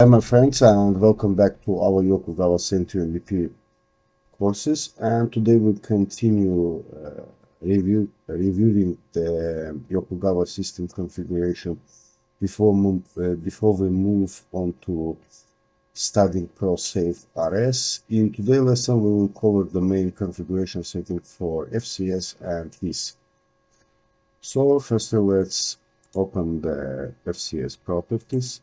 Hi my friends, and welcome back to our Yokogawa CENTUM VP courses, and today we'll continue reviewing the Yokogawa system configuration before we move on to studying ProSafe RS. In today's lesson we will cover the main configuration setting for FCS and HIS. So first let's open the FCS properties.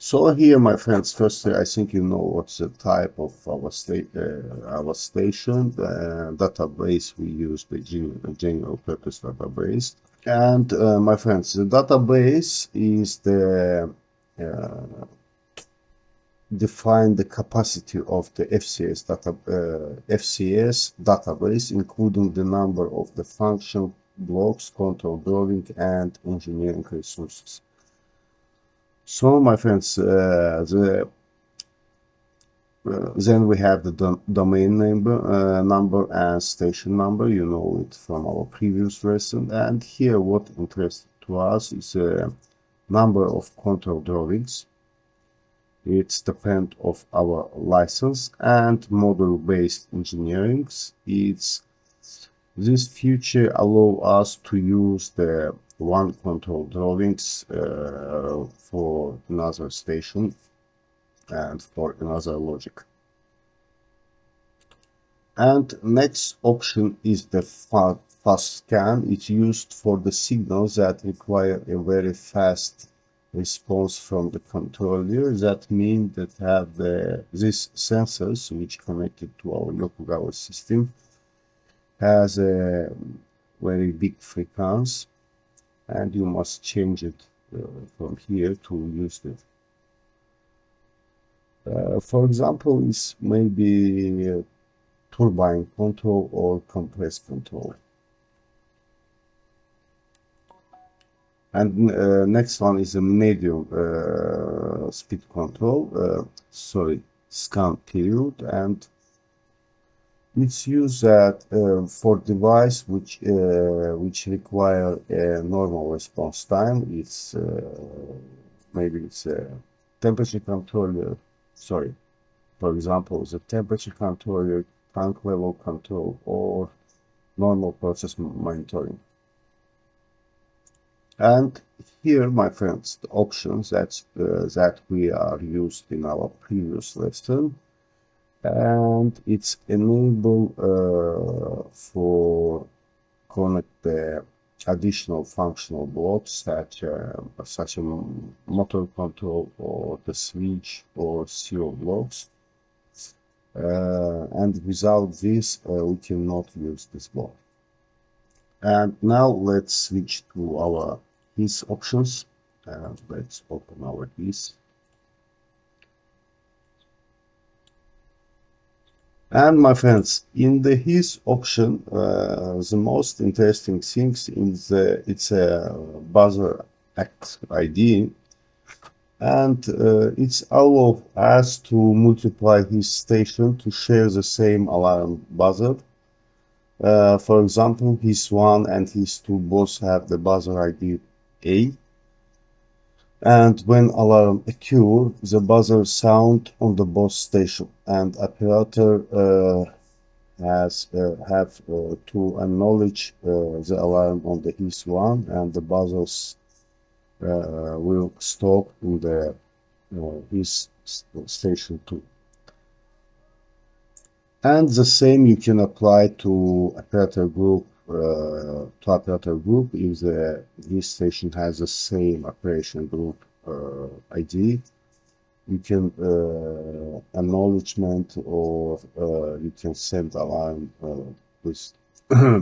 So here, my friends, firstly, I think you know what's the type of our station. The database we use, the general purpose database. And my friends, the database is the define the capacity of the FCS database, including the number of the function blocks, control drawing, and engineering resources. So, my friends, then we have the domain number and station number. You know it from our previous lesson. And here, what interests to us is number of control drawings. It's depend of our license and model-based engineering. This feature allow us to use the one control drawings for another station and for another logic. And next option is the fast scan. It's used for the signals that require a very fast response from the controller. That means that have these sensors which connected to our Yokogawa system has a very big frequency, and you must change it from here to use it. For example, it's maybe turbine control or compress control. And next one is a medium speed control, scan period, and it's used for device which require a normal response time. It's maybe it's a temperature controller. Sorry, for example, the temperature controller, tank level control, or normal process monitoring. And here, my friends, the options that we are used in our previous lesson. And it's enable for connect the additional functional blocks such as motor control or the switch or CO blocks. And without this, we cannot use this block. And now let's switch to our HIS options. Let's open our HIS. And my friends, in the HIS option, the most interesting thing is it's a buzzer ID, and it's allow us to multiply HIS station to share the same alarm buzzer. For example, HIS 1 and HIS 2 both have the buzzer ID A. And when alarm occurs, the buzzer sound on the both station, and operator have to acknowledge the alarm on the HIS 1, and the buzzers will stop in the HIS station 2. And the same you can apply to operator group. If the HIS station has the same operation group ID, you can acknowledgement or you can send alarm with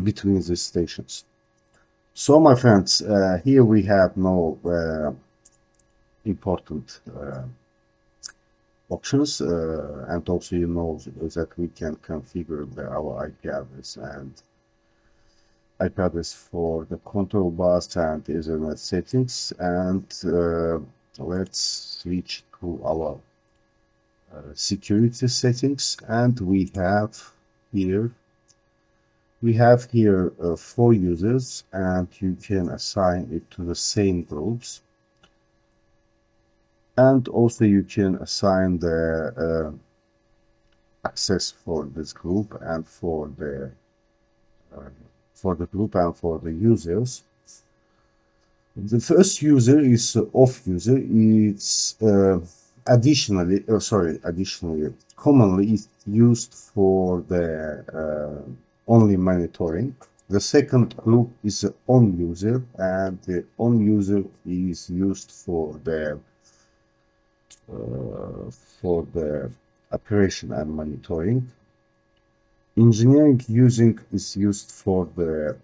between the stations. So, my friends, here we have no important options, and also you know that we can configure our IP address and IP address for the control bus and Ethernet settings. And let's switch to our security settings, and we have here We have here 4 users, and you can assign it to the same groups. And also you can assign the access for this group and for the group and for the users. The first user is off user. It's additionally, commonly it's used for the only monitoring. The second group is the on user, and the on user is used for the operation and monitoring. Engineering using is used for the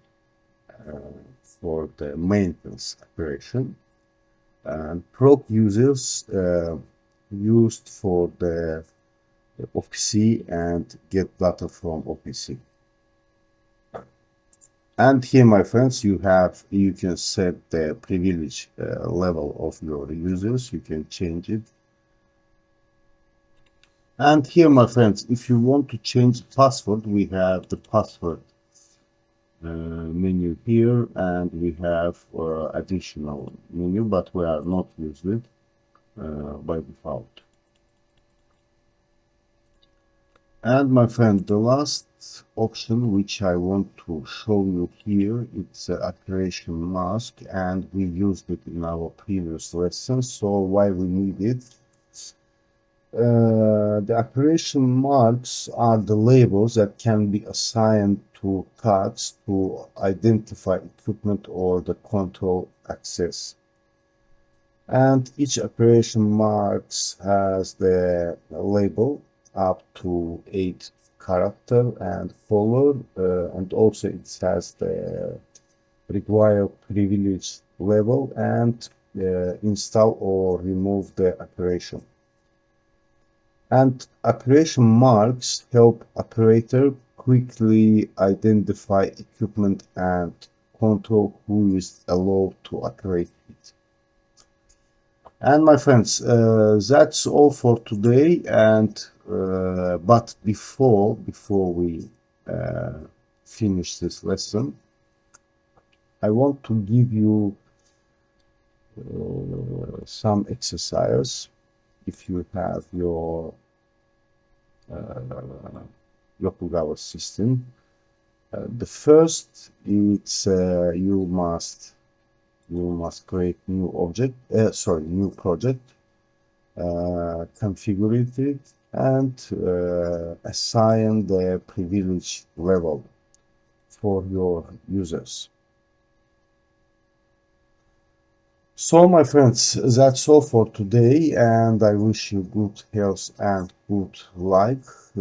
maintenance operation, and proc users used for the OPC and get data from OPC. And here, my friends, you can set the privilege level of your users. You can change it. And here, my friends, if you want to change the password, we have the password menu here, and we have additional menu, but we are not using it by default. And my friend, the last option which I want to show you here, it's operation mask, and we used it in our previous lesson. So why we need it? The operation marks are the labels that can be assigned to cards to identify equipment or the control access. And each operation marks has the label up to 8 character and color, and also it has the required privilege level and install or remove the operation. And operation marks help operator quickly identify equipment and control who is allowed to operate it. And my friends, that's all for today. And but before we finish this lesson, I want to give you some exercise. If you have your Yokogawa system, the first it's you must create new project, configure it, and assign the privilege level for your users. So, my friends, that's all for today, and I wish you good health and good life.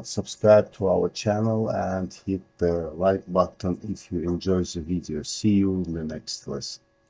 Subscribe to our channel and hit the like button if you enjoy the video. See you in the next lesson.